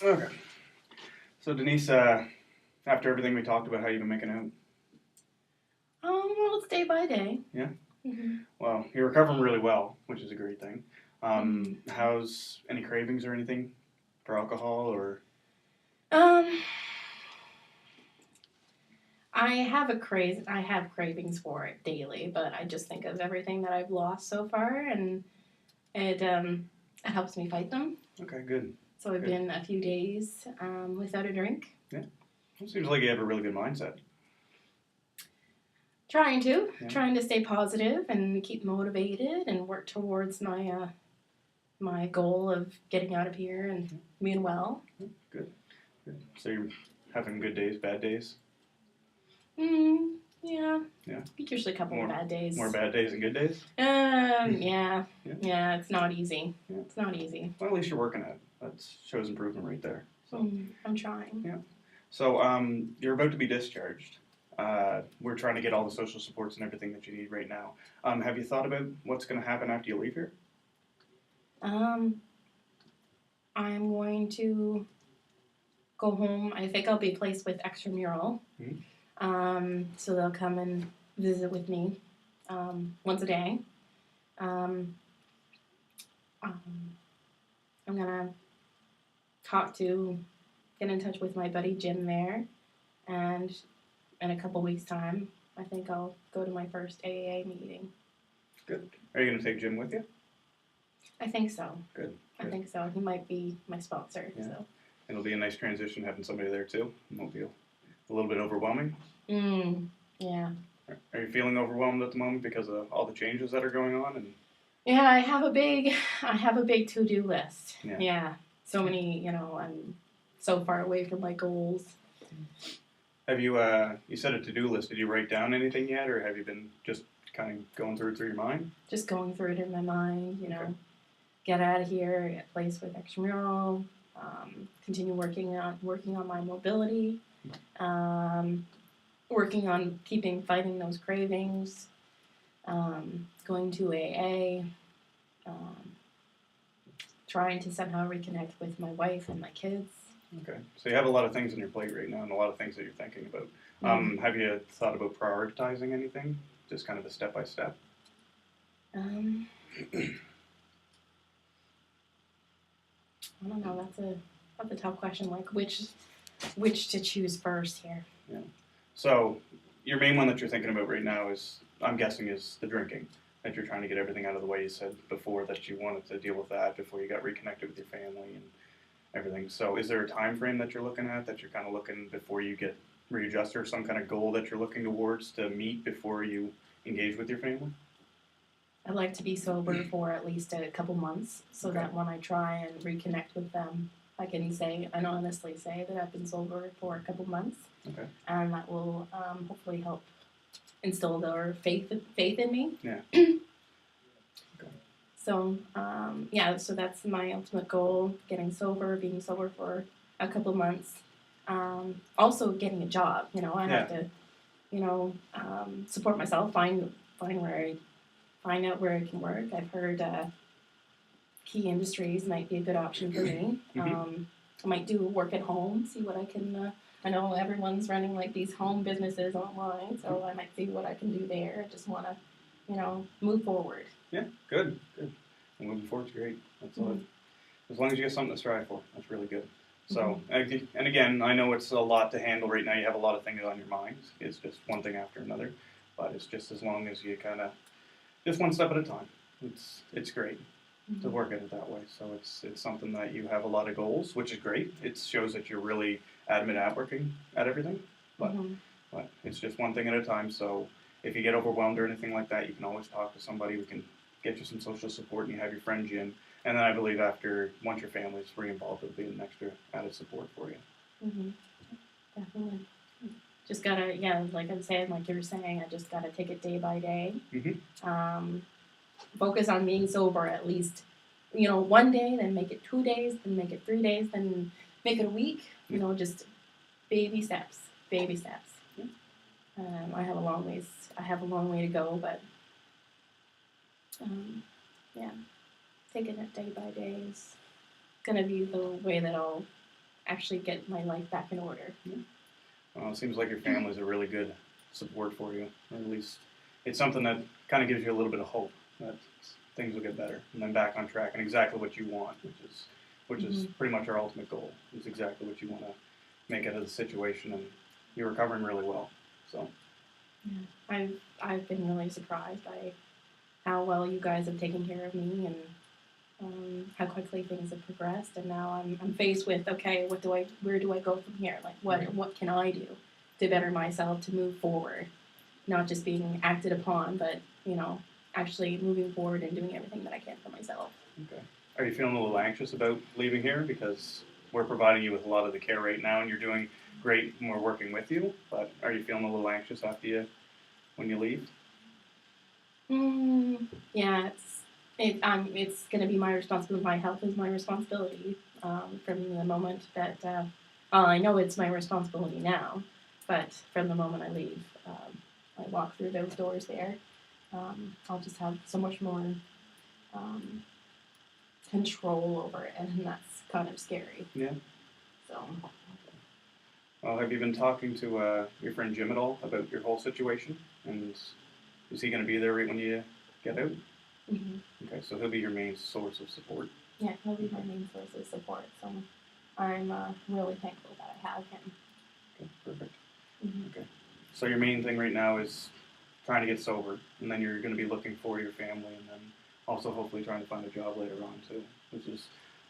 Okay. So Denise, after everything we talked about, how you been making out? Well, it's day by day. Yeah. Mm-hmm. Well, you're recovering really well, which is a great thing. Mm-hmm. How's any cravings or anything for alcohol or? Um, I have cravings for it daily, but I just think of everything that I've lost so far, and it helps me fight them. Okay, good. So I've Good. been a few days without a drink. Yeah. It seems like you have a really good mindset. Trying to stay positive and keep motivated and work towards my goal of getting out of here and being well. Good. Good. So you're having good days, bad days? Yeah. Yeah. Usually a couple of bad days. More bad days than good days? Yeah. Yeah, it's not easy. Yeah. It's not easy. Well, at least you're working at it. That shows improvement right there. So. I'm trying. Yeah. So you're about to be discharged. We're trying to get all the social supports and everything that you need right now. Have you thought about what's going to happen after you leave here? I'm going to go home. I think I'll be placed with extramural. So they'll come and visit with me once a day. I'm gonna get in touch with my buddy Jim there, and in a couple weeks' time, I think I'll go to my first AA meeting. Good. Are you going to take Jim with you? I think so. Good. I think so. He might be my sponsor. Yeah. So It'll be a nice transition having somebody there too. It won't be a little bit overwhelming. Yeah. Are you feeling overwhelmed at the moment because of all the changes that are going on? And yeah, I have a big to-do list. Yeah. So many. I'm so far away from my goals. Have you? You said a to-do list. Did you write down anything yet, or have you been just kind of going through it through your mind? Just going through it in my mind. Okay. Get out of here. Get placed with extramural. Continue working on my mobility. Working on fighting those cravings. Going to AA. Trying to somehow reconnect with my wife and my kids. Okay, so you have a lot of things on your plate right now and a lot of things that you're thinking about. Have you thought about prioritizing anything? Just kind of a step-by-step? I don't know. That's a tough question. Like which to choose first here. Yeah. So your main one that you're thinking about right now is, I'm guessing, is the drinking. That you're trying to get everything out of the way. You said before that you wanted to deal with that before you got reconnected with your family and everything. So is there a time frame that you're looking at, that you're kind of looking before you get readjusted, or some kind of goal that you're looking towards to meet before you engage with your family? I'd like to be sober for at least a couple months so that when I try and reconnect with them, I can honestly say that I've been sober for a couple months. Okay. And that will hopefully help instill their faith in me. Yeah. So, so that's my ultimate goal, being sober for a couple months. Also getting a job, I have to, support myself, find out where I can work. I've heard key industries might be a good option for me. I might do work at home, see what I can, I know everyone's running like these home businesses online, so I might see what I can do there. I just want to, move forward. Yeah, good. And moving forward's great. That's all. As long as you get something to strive for, that's really good. So, and again, I know it's a lot to handle right now. You have a lot of things on your mind. It's just one thing after another. But it's just as long as you kind of, just one step at a time. It's great to work at it that way. So it's something that you have a lot of goals, which is great. It shows that you're really adamant at working at everything. But it's just one thing at a time. So if you get overwhelmed or anything like that, you can always talk to somebody. We can get you some social support, and you have your friend Jim. And then I believe once your family's re-involved, it'll be an extra added support for you. Definitely. Just gotta, like I'm saying, like you were saying, I just gotta take it day by day. Focus on being sober at least, one day, then make it 2 days, then make it 3 days, then make it a week. Just baby steps. I have a long way to go, but taking it day by day is gonna be the way that I'll actually get my life back in order. Well, it seems like your family's a really good support for you, or at least it's something that kind of gives you a little bit of hope that things will get better and then back on track and exactly what you want, which is pretty much our ultimate goal. Is exactly what you want to make out of the situation, and you're recovering really well. So yeah, I've been really surprised by how well you guys have taken care of me and how quickly things have progressed. And now I'm faced with, okay, where do I go from here? Like what can I do to better myself to move forward, not just being acted upon, but actually moving forward and doing everything that I can for myself. okay, are you feeling a little anxious about leaving here because we're providing you with a lot of the care right now, and you're doing great and we're working with you? But are you feeling a little anxious when you leave? Yeah, it's going to be my responsibility. My health is my responsibility from the moment that I know it's my responsibility now, but from the moment I leave, I walk through those doors there, I'll just have so much more control over it, and that's kind of scary. Yeah. So. Well, have you been talking to your friend Jim at all about your whole situation? And is he going to be there right when you get out? Mm-hmm. Okay, so he'll be your main source of support. Yeah, he'll be my main source of support. So I'm really thankful that I have him. Okay, perfect. Mm-hmm. Okay, so your main thing right now is trying to get sober, and then you're going to be looking for your family, and then also hopefully trying to find a job later on too.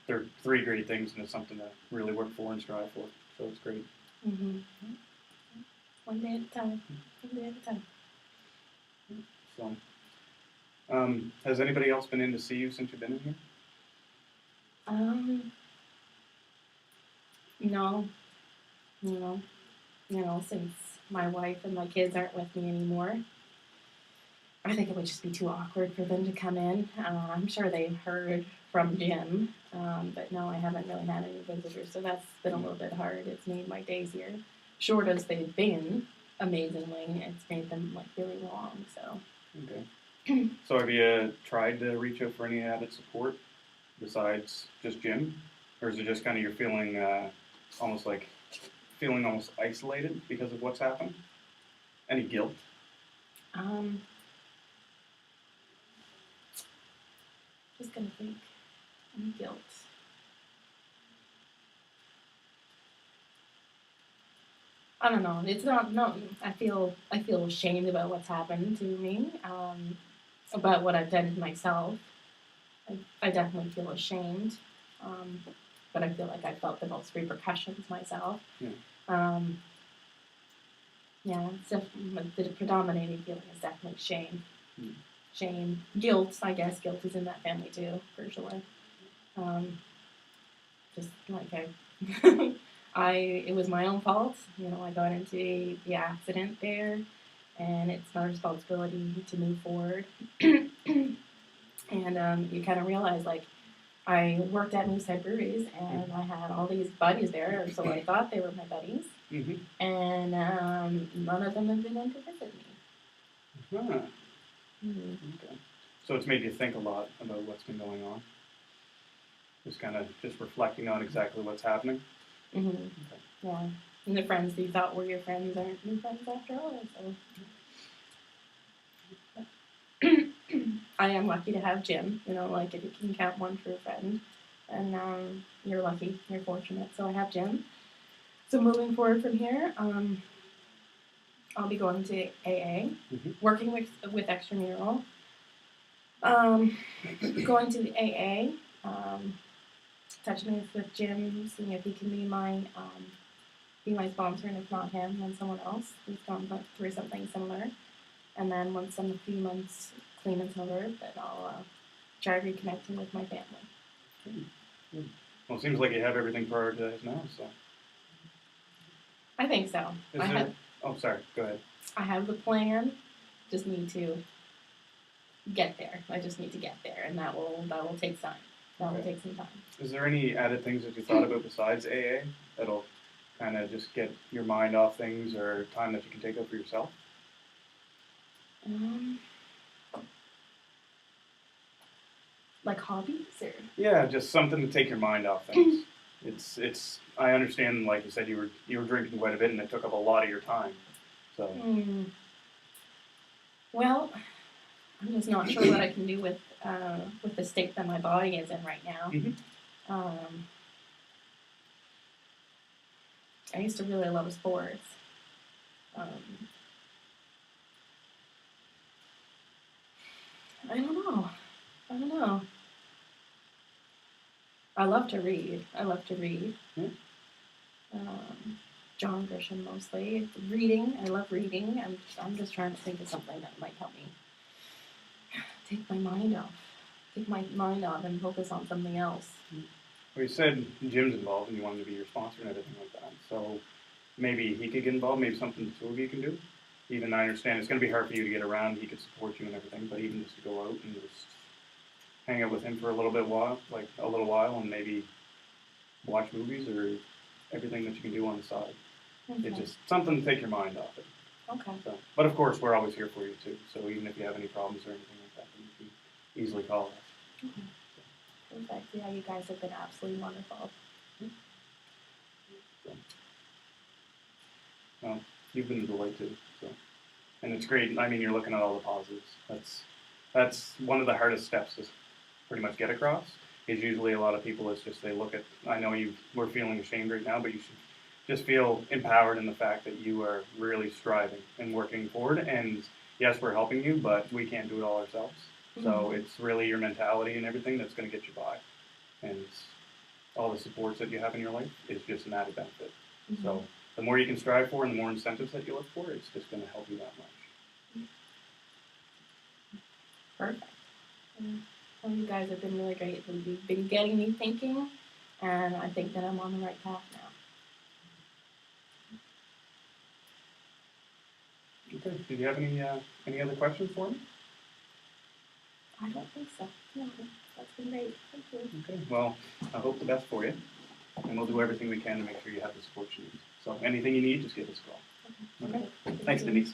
They're three great things, and it's something to really work for and strive for. So it's great. Mm-hmm. One day at a time. One day at a time. So, has anybody else been in to see you since you've been in here? No. Since my wife and my kids aren't with me anymore, I think it would just be too awkward for them to come in. I'm sure they've heard from Jim, but no, I haven't really had any visitors, so that's been a little bit hard. It's made my days here, short as they've been, amazingly, it's made them really long. So. Okay. So have you tried to reach out for any added support besides just Jim, or is it just kind of you're feeling almost isolated because of what's happened? Any guilt? Just gonna think. Any guilt? I don't know. It's not. No, I feel ashamed about what's happened to me. About what I've done to myself. I definitely feel ashamed. But I feel like I felt the most repercussions myself. Yeah. Yeah. The predominating feeling is definitely shame. Mm. Shame, guilt. I guess guilt is in that family too, for sure. Just like it was my own fault. I got into the accident there, and it's my responsibility to move forward. And you kind of realize, I worked at Moosehead Breweries, and I had all these buddies there, or so I thought they were my buddies, and none of them have been in to visit me. Huh. Okay. So it's made you think a lot about what's been going on. Just reflecting on exactly what's happening. Mm-hmm. Okay. Yeah. And the friends you thought were your friends aren't your friends after all. So I am lucky to have Jim. If you can count one true friend, and you're lucky, you're fortunate. So I have Jim. So moving forward from here, I'll be going to AA, working with extramural. Going to the AA, touching base with Jim, seeing if he can be my sponsor, and if not him, then someone else who's gone through something similar. And then once I'm a few months clean and sober, then I'll try reconnecting with my family. Good. Well, it seems like you have everything prioritized now, so. I think so. Oh, sorry. Go ahead. I have the plan. Just need to get there. I just need to get there, and that will take time. That will take some time. Is there any added things that you thought about besides AA that'll kind of just get your mind off things, or time that you can take out for yourself? Like hobbies, or? Yeah, just something to take your mind off things. it's. I understand, like you said, you were drinking quite a bit, and it took up a lot of your time. So. Well, I'm just not sure what I can do with the state that my body is in right now. I used to really love sports. I don't know. I love to read. John Grisham mostly. Reading. I love reading. I'm just trying to think of something that might help me take my mind off. And focus on something else. Well, you said Jim's involved and you wanted to be your sponsor and everything like that. So maybe he could get involved, maybe something the two of you can do. Even I understand it's going to be hard for you to get around. He could support you and everything, but even just to go out and just hang out with him for a little while, and maybe watch movies or everything that you can do on the side. Okay. It's just something to take your mind off it. Okay. So, but of course, we're always here for you too. So even if you have any problems or anything like that, then you can easily call us. Okay. Perfect. Yeah, you guys have been absolutely wonderful. So, well, you've been a delight too. So, and it's great. I mean, you're looking at all the positives. That's one of the hardest steps to pretty much get across. Is usually a lot of people is just they look at. I know we're feeling ashamed right now, but you should just feel empowered in the fact that you are really striving and working forward. And yes, we're helping you, but we can't do it all ourselves. So it's really your mentality and everything that's going to get you by. And all the supports that you have in your life is just an added benefit. So the more you can strive for and the more incentives that you look for, it's just going to help you that much. Perfect. Well, you guys have been really great. You've been getting me thinking, and I think that I'm on the right path now. Okay. Do you have any other questions for me? I don't think so. No, that's been great. Thank you. Okay. Well, I hope the best for you, and we'll do everything we can to make sure you have the support you need. So anything you need, just give us a call. Okay. Thanks, Denise.